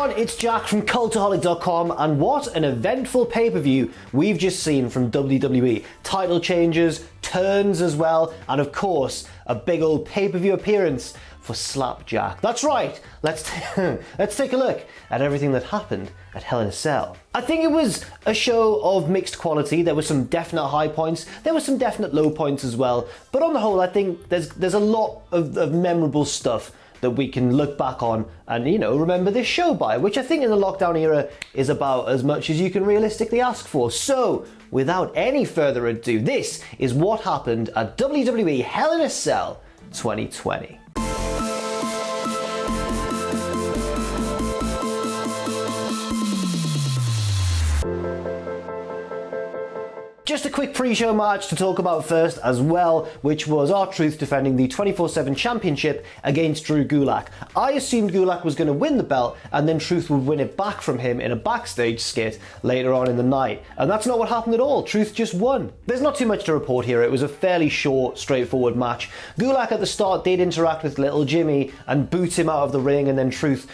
everyone, it's Jack from Cultaholic.com, and what an eventful pay-per-view we've just seen from WWE. Title changes, turns as well, and of course, a big old pay-per-view appearance for SLAPJACK. That's right, let's take a look at everything that happened at Hell in a Cell. I think it was a show of mixed quality. There were some definite high points, there were some definite low points as well, but on the whole I think there's a lot of memorable stuff that we can look back on and, you know, remember this show by, which I think in the lockdown era is about as much as you can realistically ask for. So, without any further ado, this is what happened at WWE Hell in a Cell 2020. Just a quick pre-show match to talk about first as well, which was R-Truth defending the 24/7 championship against Drew Gulak. I assumed Gulak was going to win the belt and then Truth would win it back from him in a backstage skit later on in the night. And that's not what happened at all. Truth just won. There's not too much to report here. It was a fairly short, straightforward match. Gulak at the start did interact with little Jimmy and boot him out of the ring, and then Truth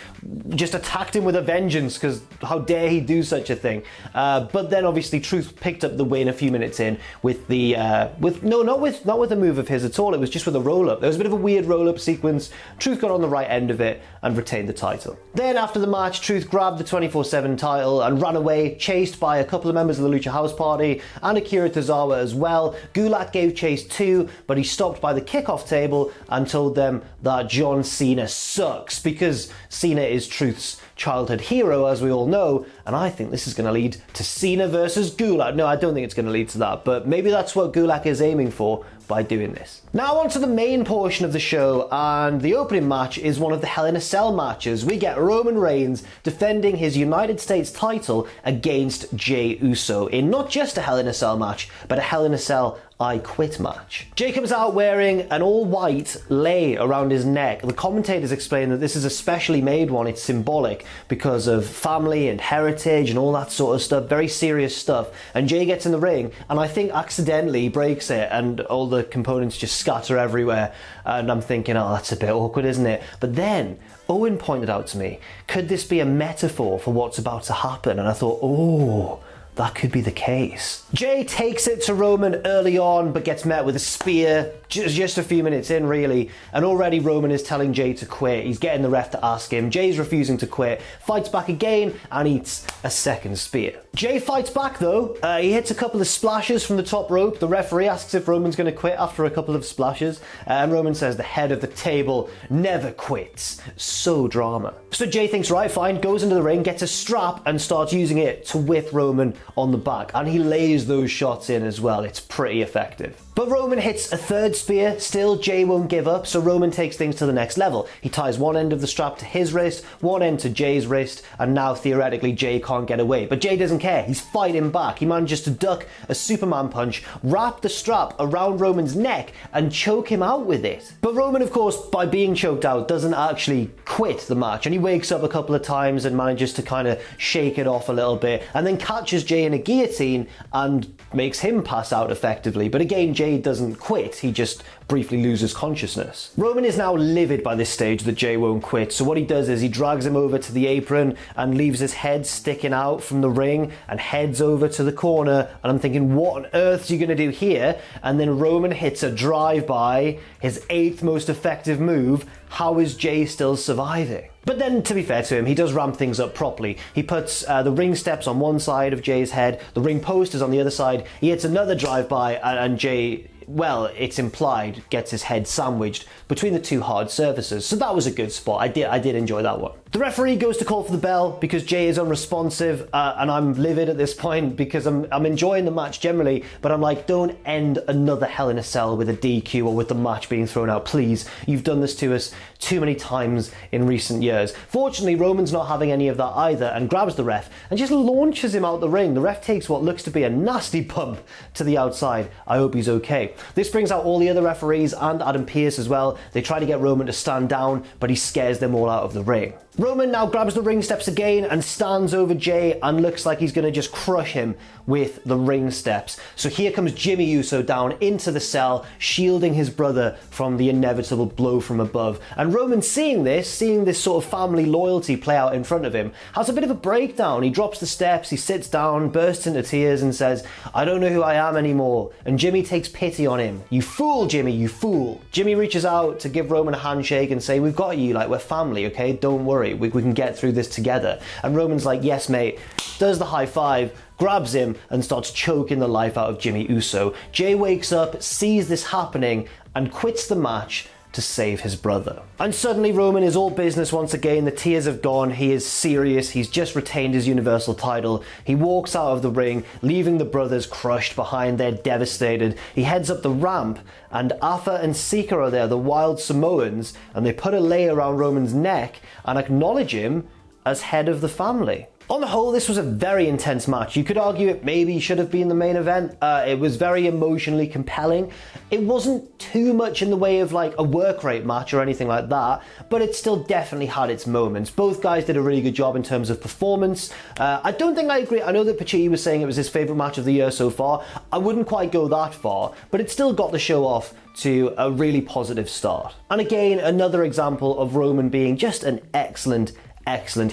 just attacked him with a vengeance, because how dare he do such a thing. But then obviously Truth picked up the win a few minutes in with the not with a move of his at all. It was just with a roll-up. There was a bit of a weird roll-up sequence. Truth got on the right end of it and retained the title. Then after the match, Truth grabbed the 24/7 title and ran away, chased by a couple of members of the Lucha House Party and Akira Tozawa as well. Gulak gave chase too, but he stopped by the kickoff table and told them that John Cena sucks, because Cena is Truth's childhood hero, as we all know, and I think this is going to lead to Cena versus Gulak. No, I don't think it's going to lead to that, but maybe that's what Gulak is aiming for by doing this. Now on to the main portion of the show, and the opening match is one of the Hell in a Cell matches. We get Roman Reigns defending his United States title against Jey Uso in not just a Hell in a Cell match, but a Hell in a Cell I Quit match. Jey comes out wearing an all-white lei around his neck. The commentators explain that this is a specially made one. It's symbolic because of family and heritage and all that sort of stuff. Very serious stuff. And Jey gets in the ring and I think accidentally breaks it, and all the components just scatter everywhere. And I'm thinking, oh, that's a bit awkward, isn't it? But then Owen pointed out to me, could this be a metaphor for what's about to happen? And I thought, oh, that could be the case. Jey takes it to Roman early on, but gets met with a spear just a few minutes in, really. And already Roman is telling Jey to quit. He's getting the ref to ask him. Jey's refusing to quit, fights back again, and eats a second spear. Jey fights back though. He hits a couple of splashes from the top rope. The referee asks if Roman's going to quit after a couple of splashes. And Roman says the head of the table never quits. So drama. So Jey thinks, right, fine, goes into the ring, gets a strap, and starts using it to whip Roman on the back, and he lays those shots in as well. It's pretty effective. But Roman hits a third spear. Still, Jey won't give up, so Roman takes things to the next level. He ties one end of the strap to his wrist, one end to Jey's wrist, and now theoretically Jey can't get away. But Jey doesn't care. He's fighting back. He manages to duck a Superman punch, wrap the strap around Roman's neck, and choke him out with it. But Roman, of course, by being choked out, doesn't actually quit the match, and he wakes up a couple of times and manages to kind of shake it off a little bit, and then catches Jey in a guillotine and makes him pass out effectively. But again, Jey doesn't quit, he just briefly loses consciousness. Roman is now livid by this stage that Jey won't quit, so what he does is he drags him over to the apron and leaves his head sticking out from the ring and heads over to the corner, and I'm thinking, what on earth are you going to do here? And then Roman hits a drive-by, his 8th most effective move. How is Jey still surviving? But then, to be fair to him, he does ramp things up properly. He puts the ring steps on one side of Jey's head, the ring post is on the other side, he hits another drive-by, and Jey, well, it's implied, gets his head sandwiched between the two hard surfaces. So that was a good spot. I did enjoy that one. The referee goes to call for the bell because Jey is unresponsive, and I'm livid at this point because I'm enjoying the match generally, but I'm like, don't end another Hell in a Cell with a DQ or with the match being thrown out, please. You've done this to us too many times in recent years. Fortunately, Roman's not having any of that either and grabs the ref and just launches him out the ring. The ref takes what looks to be a nasty bump to the outside. I hope he's okay. This brings out all the other referees and Adam Pearce as well. They try to get Roman to stand down, but he scares them all out of the ring. Roman now grabs the ring steps again and stands over Jay and looks like he's going to just crush him with the ring steps. So here comes Jimmy Uso down into the cell, shielding his brother from the inevitable blow from above. And Roman, seeing this sort of family loyalty play out in front of him, has a bit of a breakdown. He drops the steps, he sits down, bursts into tears and says, "I don't know who I am anymore." And Jimmy takes pity on him. "You fool, Jimmy, you fool." Jimmy reaches out to give Roman a handshake and say, "We've got you, like, we're family, okay? Don't worry, we can get through this together." And Roman's like, "Yes, mate," does the high five, grabs him and starts choking the life out of Jimmy Uso. Jay wakes up, sees this happening and quits the match to save his brother. And suddenly Roman is all business once again. The tears have gone. He is serious. He's just retained his Universal title. He walks out of the ring, leaving the brothers crushed behind. They're devastated. He heads up the ramp and Afa and Sika are there, the Wild Samoans, and they put a lei around Roman's neck and acknowledge him as head of the family. On the whole, this was a very intense match. You could argue it maybe should have been the main event. It was very emotionally compelling. It wasn't too much in the way of like a work rate match or anything like that, but it still definitely had its moments. Both guys did a really good job in terms of performance. I don't think I agree. I know that Pacitti was saying it was his favourite match of the year so far. I wouldn't quite go that far, but it still got the show off to a really positive start. And again, another example of Roman being just an excellent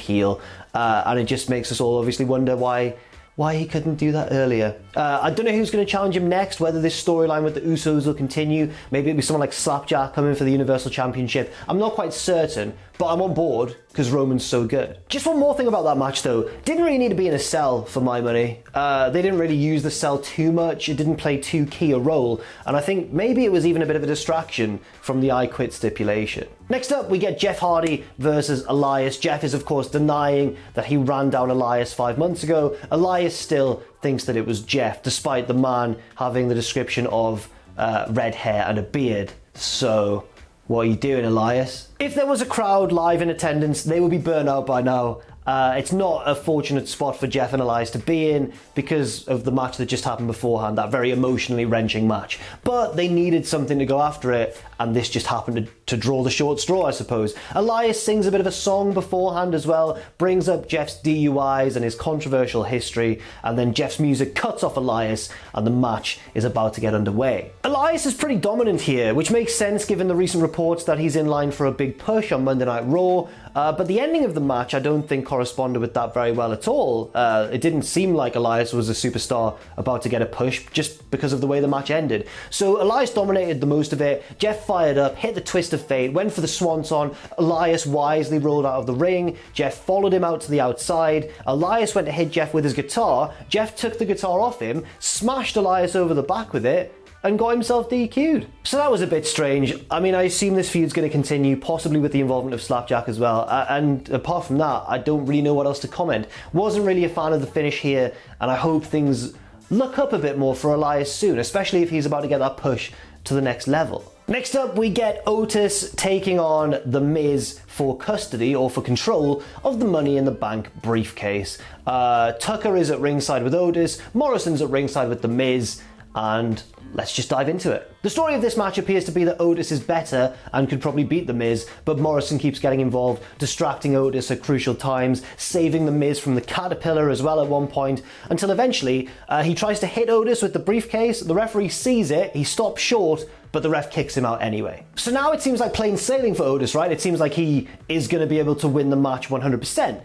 heel, and it just makes us all obviously wonder why he couldn't do that earlier. I don't know who's going to challenge him next, whether this storyline with the Usos will continue. Maybe it'll be someone like SLAPJACK coming for the Universal Championship. I'm not quite certain, but I'm on board because Roman's so good. Just one more thing about that match though. Didn't really need to be in a cell for my money. They didn't really use the cell too much. It didn't play too key a role. And I think maybe it was even a bit of a distraction from the I Quit stipulation. Next up, we get Jeff Hardy versus Elias. Jeff is of course denying that he ran down Elias 5 months ago. Elias still thinks that it was Jeff, despite the man having the description of red hair and a beard. So, what are you doing, Elias? If there was a crowd live in attendance, they would be burnt out by now. It's not a fortunate spot for Jeff and Elias to be in because of the match that just happened beforehand, that very emotionally wrenching match. But they needed something to go after it, and this just happened to draw the short straw, I suppose. Elias sings a bit of a song beforehand as well, brings up Jeff's DUIs and his controversial history, and then Jeff's music cuts off Elias, and the match is about to get underway. Elias is pretty dominant here, which makes sense given the recent reports that he's in line for a big push on Monday Night Raw, but the ending of the match I don't think corresponded with that very well at all. It didn't seem like Elias was a superstar about to get a push just because of the way the match ended. So Elias dominated the most of it. Jeff fired up, hit the twist of fate, went for the swanton. Elias wisely rolled out of the ring. Jeff followed him out to the outside. Elias went to hit Jeff with his guitar. Jeff took the guitar off him, smashed Elias over the back with it, and got himself DQ'd. So that was a bit strange. I mean, I assume this feud's going to continue, possibly with the involvement of SLAPJACK as well. And apart from that, I don't really know what else to comment. Wasn't really a fan of the finish here, and I hope things look up a bit more for Elias soon, especially if he's about to get that push to the next level. Next up, we get Otis taking on The Miz for custody or for control of the Money in the Bank briefcase. Tucker is at ringside with Otis, Morrison's at ringside with The Miz, and let's just dive into it. The story of this match appears to be that Otis is better and could probably beat The Miz, but Morrison keeps getting involved, distracting Otis at crucial times, saving The Miz from the caterpillar as well at one point, until eventually he tries to hit Otis with the briefcase. The referee sees it, he stops short, but the ref kicks him out anyway. So now it seems like plain sailing for Otis, right? It seems like he is going to be able to win the match 100%.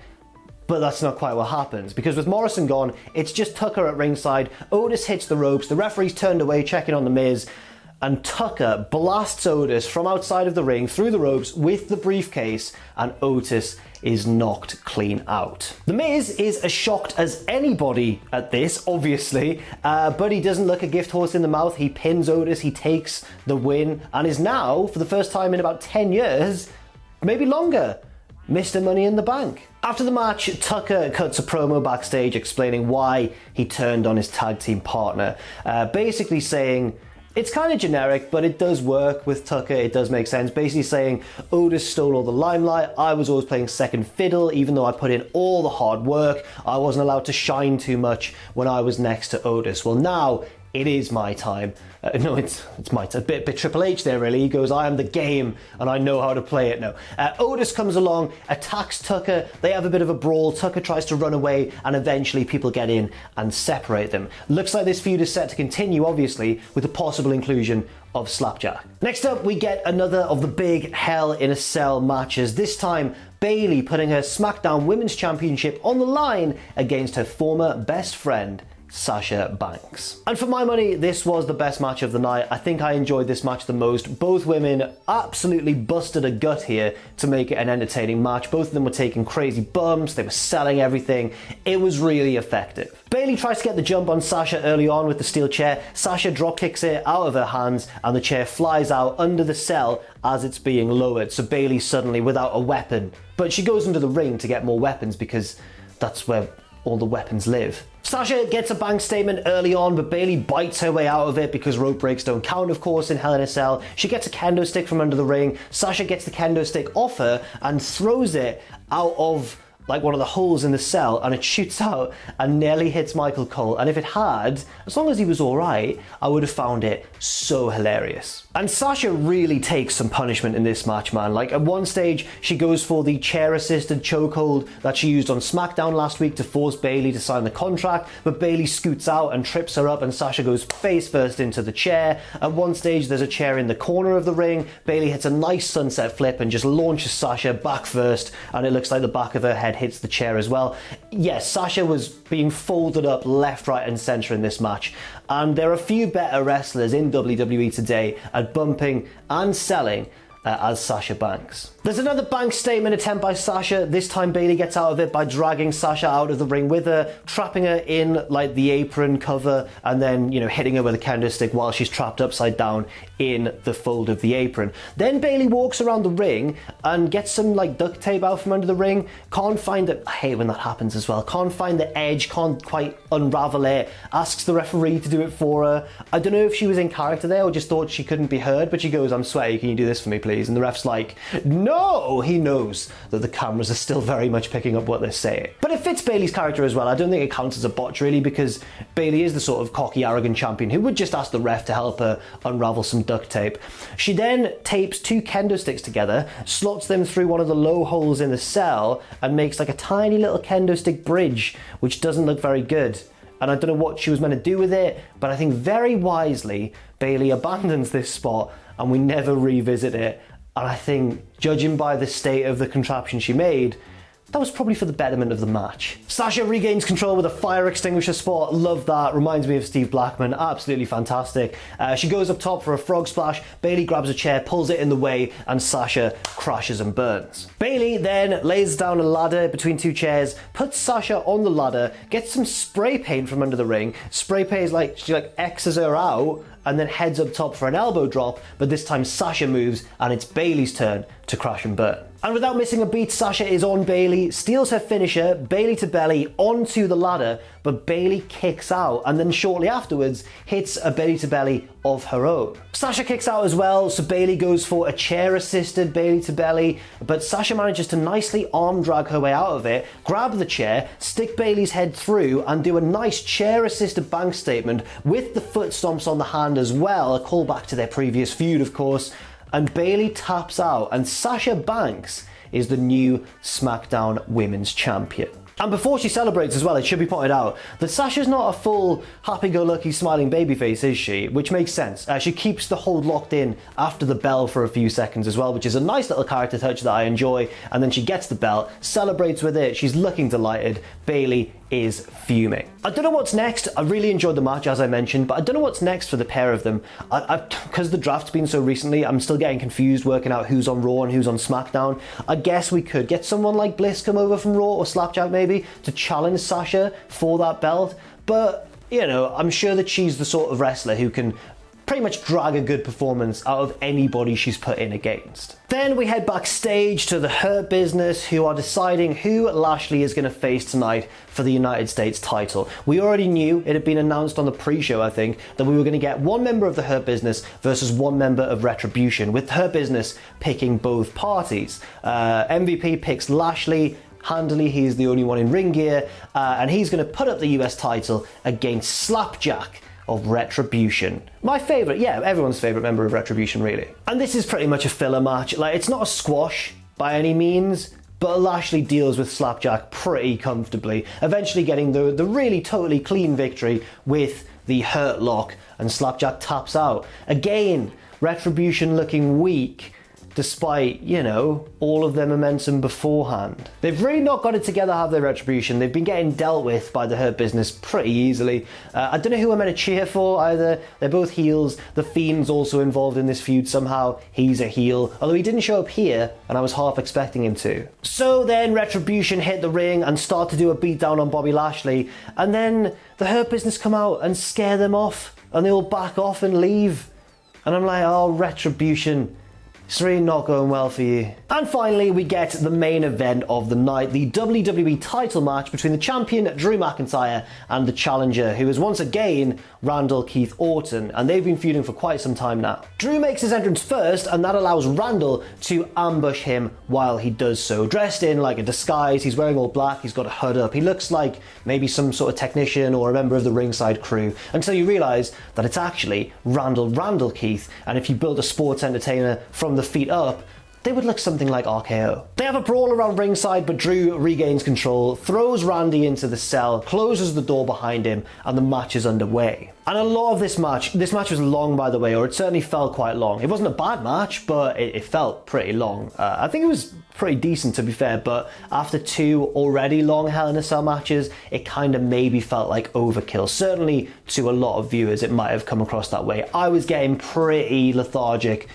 But that's not quite what happens, because with Morrison gone, it's just Tucker at ringside. Otis hits the ropes, the referee's turned away checking on The Miz, and Tucker blasts Otis from outside of the ring through the ropes with the briefcase, and Otis is knocked clean out. The Miz is as shocked as anybody at this, obviously, but he doesn't look a gift horse in the mouth. He pins Otis, he takes the win, and is now, for the first time in about 10 years, maybe longer, Mr. Money in the Bank. After the match, Tucker cuts a promo backstage explaining why he turned on his tag team partner, basically saying, it's kind of generic, but it does work with Tucker, it does make sense. Basically saying, Otis stole all the limelight, I was always playing second fiddle, even though I put in all the hard work, I wasn't allowed to shine too much when I was next to Otis. Well, now it is my time. No, it's my time. A bit Triple H there, really. He goes, I am the game, and I know how to play it now. Otis comes along, attacks Tucker. They have a bit of a brawl. Tucker tries to run away, and eventually people get in and separate them. Looks like this feud is set to continue, obviously, with the possible inclusion of SLAPJACK. Next up, we get another of the big Hell in a Cell matches. This time, Bayley putting her SmackDown Women's Championship on the line against her former best friend, Sasha Banks. And for my money, this was the best match of the night. I think I enjoyed this match the most. Both women absolutely busted a gut here to make it an entertaining match. Both of them were taking crazy bumps, they were selling everything. It was really effective. Bayley tries to get the jump on Sasha early on with the steel chair. Sasha drop kicks it out of her hands and the chair flies out under the cell as it's being lowered. So Bayley's suddenly without a weapon. But she goes into the ring to get more weapons because that's where all the weapons live. Sasha gets a bank statement early on, but Bayley bites her way out of it because rope breaks don't count, of course, in Hell in a Cell. She gets a kendo stick from under the ring. Sasha gets the kendo stick off her and throws it out of like one of the holes in the cell, and it shoots out and nearly hits Michael Cole. And if it had, as long as he was all right, I would have found it so hilarious. And Sasha really takes some punishment in this match, man. Like at one stage, she goes for the chair-assisted chokehold that she used on SmackDown last week to force Bayley to sign the contract, but Bayley scoots out and trips her up and Sasha goes face first into the chair. At one stage, there's a chair in the corner of the ring. Bayley hits a nice sunset flip and just launches Sasha back first, and it looks like the back of her head hits the chair as well. Yes, Sasha was being folded up left, right and centre in this match, and there are a few better wrestlers in WWE today at bumping and selling as Sasha Banks. There's another bank statement attempt by Sasha. This time Bayley gets out of it by dragging Sasha out of the ring with her, trapping her in like the apron cover, and then, you know, hitting her with a kendo stick while she's trapped upside down in the fold of the apron. Then Bayley walks around the ring and gets some like duct tape out from under the ring. Can't find it. I hate when that happens as well. Can't find the edge, can't quite unravel it. Asks the referee to do it for her. I don't know if she was in character there or just thought she couldn't be heard, but she goes, I'm sweaty, can you do this for me please? And the ref's like, no! He knows that the cameras are still very much picking up what they're saying. But it fits Bayley's character as well. I don't think it counts as a botch really, because Bayley is the sort of cocky, arrogant champion who would just ask the ref to help her unravel some duct tape. She then tapes two kendo sticks together, slots them through one of the low holes in the cell, and makes like a tiny little kendo stick bridge, which doesn't look very good. And I don't know what she was meant to do with it, but I think very wisely, Bayley abandons this spot and we never revisit it. And I think, judging by the state of the contraption she made, that was probably for the betterment of the match. Sasha regains control with a fire extinguisher spot. Love that. Reminds me of Steve Blackman. Absolutely fantastic. She goes up top for a frog splash. Bayley grabs a chair, pulls it in the way, and Sasha crashes and burns. Bayley then lays down a ladder between two chairs, puts Sasha on the ladder, gets some spray paint from under the ring. Spray paint is like, she like X's her out, and then heads up top for an elbow drop, but this time Sasha moves and it's Bayley's turn to crash and burn. And without missing a beat, Sasha is on Bayley, steals her finisher, Bayley to belly, onto the ladder, but Bayley kicks out and then shortly afterwards hits a belly to belly of her own. Sasha kicks out as well, so Bayley goes for a chair-assisted Bayley to belly, but Sasha manages to nicely arm drag her way out of it, grab the chair, stick Bayley's head through, and do a nice chair-assisted bank statement with the foot stomps on the hand as well, a callback to their previous feud, of course. And Bayley taps out, and Sasha Banks is the new SmackDown Women's Champion. And before she celebrates as well, it should be pointed out that Sasha's not a full happy-go-lucky smiling babyface, is she? Which makes sense. She keeps the hold locked in after the bell for a few seconds as well, which is a nice little character touch that I enjoy. And then she gets the belt, celebrates with it, she's looking delighted. Bayley is fuming. I don't know what's next. I really enjoyed the match, as I mentioned, but I don't know what's next for the pair of them. Because the draft's been so recently, I'm still getting confused working out who's on Raw and who's on SmackDown. I guess we could get someone like Bliss come over from Raw, or SLAPJACK maybe, to challenge Sasha for that belt. But, you know, I'm sure that she's the sort of wrestler who can pretty much drag a good performance out of anybody she's put in against. Then we head backstage to the Hurt Business, who are deciding who Lashley is going to face tonight for the United States title. We already knew, it had been announced on the pre-show, I think, that we were going to get one member of the Hurt Business versus one member of Retribution, with Hurt Business picking both parties. MVP picks Lashley handily, he's the only one in ring gear, and he's going to put up the US title against SLAPJACK, of Retribution. My favourite, yeah, everyone's favourite member of Retribution, really. And this is pretty much a filler match. Like, it's not a squash by any means, but Lashley deals with SLAPJACK pretty comfortably, eventually getting the really totally clean victory with the hurt lock, and SLAPJACK taps out. Again, Retribution looking weak, despite, you know, all of their momentum beforehand. They've really not got it together, have they, Retribution? They've been getting dealt with by the Hurt Business pretty easily. I don't know who I'm meant to cheer for either. They're both heels. The Fiend's also involved in this feud somehow. He's a heel, although he didn't show up here, and I was half expecting him to. So then Retribution hit the ring and start to do a beatdown on Bobby Lashley, and then the Hurt Business come out and scare them off, and they all back off and leave. And I'm like, oh, Retribution, it's really not going well for you. And finally, we get the main event of the night, the WWE title match between the champion Drew McIntyre and the challenger, who is once again Randall Keith Orton, and they've been feuding for quite some time now. Drew makes his entrance first, and that allows Randall to ambush him while he does so. Dressed in like a disguise, he's wearing all black, he's got a hood up, he looks like maybe some sort of technician or a member of the ringside crew, until you realise that it's actually Randall Keith, and if you build a sports entertainer from the feet up, they would look something like RKO. They have a brawl around ringside, but Drew regains control, throws Randy into the cell, closes the door behind him, and the match is underway. And a lot of this match was long, by the way, or it certainly felt quite long. It wasn't a bad match, but it felt pretty long. I think it was pretty decent, to be fair, but after two already long Hell in a Cell matches, it kind of maybe felt like overkill. Certainly to a lot of viewers, it might have come across that way. I was getting pretty lethargic.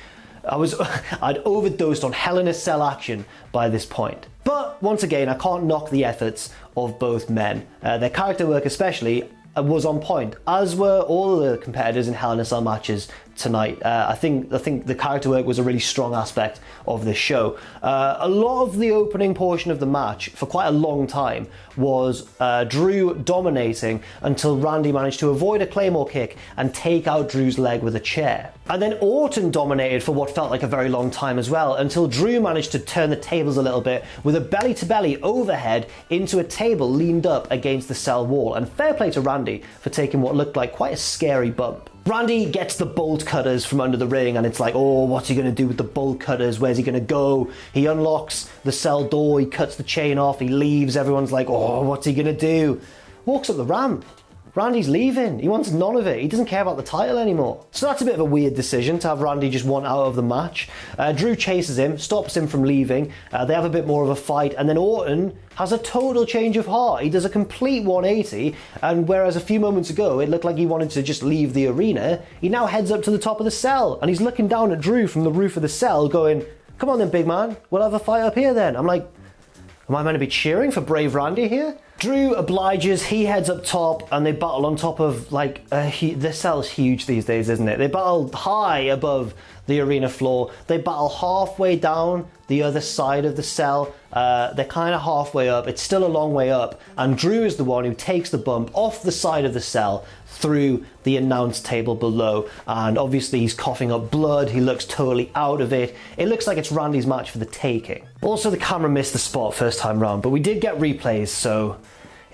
I'd overdosed on Hell in a Cell action by this point. But once again, I can't knock the efforts of both men. Their character work especially was on point, as were all the competitors in Hell in a Cell matches tonight. I think the character work was a really strong aspect of this show. A lot of the opening portion of the match, for quite a long time, was Drew dominating until Randy managed to avoid a Claymore kick and take out Drew's leg with a chair. And then Orton dominated for what felt like a very long time as well, until Drew managed to turn the tables a little bit with a belly-to-belly overhead into a table leaned up against the cell wall. And fair play to Randy for taking what looked like quite a scary bump. Randy gets the bolt cutters from under the ring, and it's like, oh, what's he going to do with the bolt cutters? Where's he going to go? He unlocks the cell door, he cuts the chain off, he leaves. Everyone's like, oh, what's he going to do? Walks up the ramp. Randy's leaving. He wants none of it. He doesn't care about the title anymore. So that's a bit of a weird decision to have Randy just want out of the match. Drew chases him, stops him from leaving. They have a bit more of a fight, and then Orton has a total change of heart. He does a complete 180, and whereas a few moments ago it looked like he wanted to just leave the arena, he now heads up to the top of the cell, and he's looking down at Drew from the roof of the cell going, come on then, big man, we'll have a fight up here then. I'm like, am I meant to be cheering for brave Randy here? Drew obliges, he heads up top, and they battle on top of, like, the cell's huge these days, isn't it? They battle high above the arena floor. They battle halfway down the other side of the cell. They're kind of halfway up. It's still a long way up, and Drew is the one who takes the bump off the side of the cell through the announce table below, and obviously he's coughing up blood. He looks totally out of it. It looks like it's Randy's match for the taking. Also, the camera missed the spot first time round, but we did get replays, so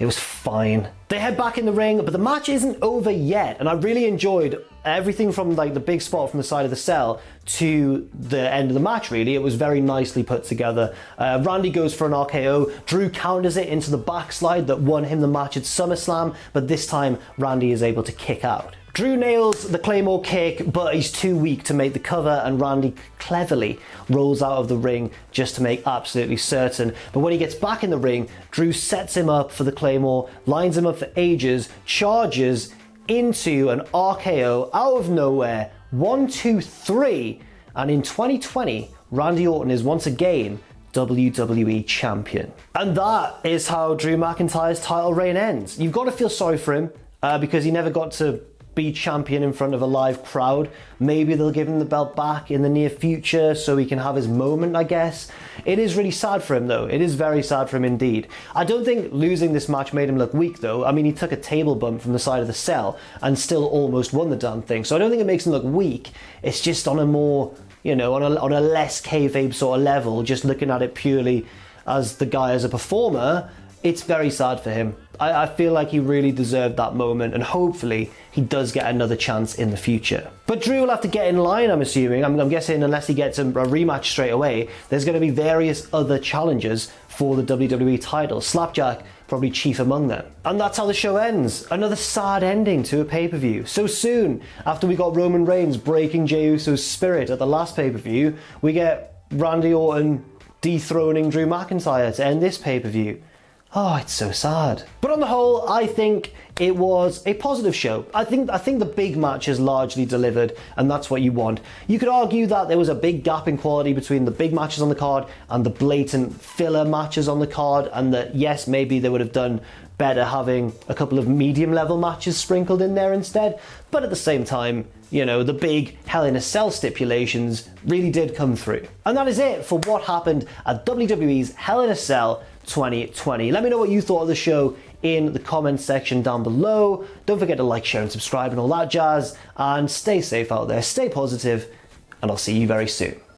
it was fine. They head back in the ring, but the match isn't over yet, and I really enjoyed everything from like the big spot from the side of the cell to the end of the match, really. It was very nicely put together. Randy goes for an RKO. Drew counters it into the backslide that won him the match at SummerSlam, but this time Randy is able to kick out. Drew nails the Claymore kick, but he's too weak to make the cover, and Randy cleverly rolls out of the ring just to make absolutely certain. But when he gets back in the ring, Drew sets him up for the Claymore, lines him up for ages, charges into an RKO out of nowhere, 1, 2, 3, and in 2020, Randy Orton is once again WWE Champion. And that is how Drew McIntyre's title reign ends. You've got to feel sorry for him because he never got to be champion in front of a live crowd. Maybe they'll give him the belt back in the near future so he can have his moment, I guess. It is really sad for him though. It is very sad for him indeed. I don't think losing this match made him look weak though. I mean, he took a table bump from the side of the cell and still almost won the damn thing. So I don't think it makes him look weak. It's just on a more, you know, on a less kayfabe sort of level, just looking at it purely as the guy as a performer. it's very sad for him. I feel like he really deserved that moment, and hopefully he does get another chance in the future. But Drew will have to get in line, I'm assuming. I'm guessing unless he gets a rematch straight away, there's going to be various other challenges for the WWE title. SLAPJACK probably chief among them. And that's how the show ends. Another sad ending to a pay-per-view. So soon, after we got Roman Reigns breaking Jey Uso's spirit at the last pay-per-view, we get Randy Orton dethroning Drew McIntyre to end this pay-per-view. Oh, it's so sad. But on the whole, I think it was a positive show. I think the big match is largely delivered, and that's what you want. You could argue that there was a big gap in quality between the big matches on the card and the blatant filler matches on the card, and that yes, maybe they would have done better having a couple of medium level matches sprinkled in there instead. But at the same time, you know, the big Hell in a Cell stipulations really did come through. And that is it for what happened at WWE's Hell in a Cell 2020. Let me know what you thought of the show in the comments section down below. Don't forget to like, share and subscribe and all that jazz, and stay safe out there, stay positive, and I'll see you very soon.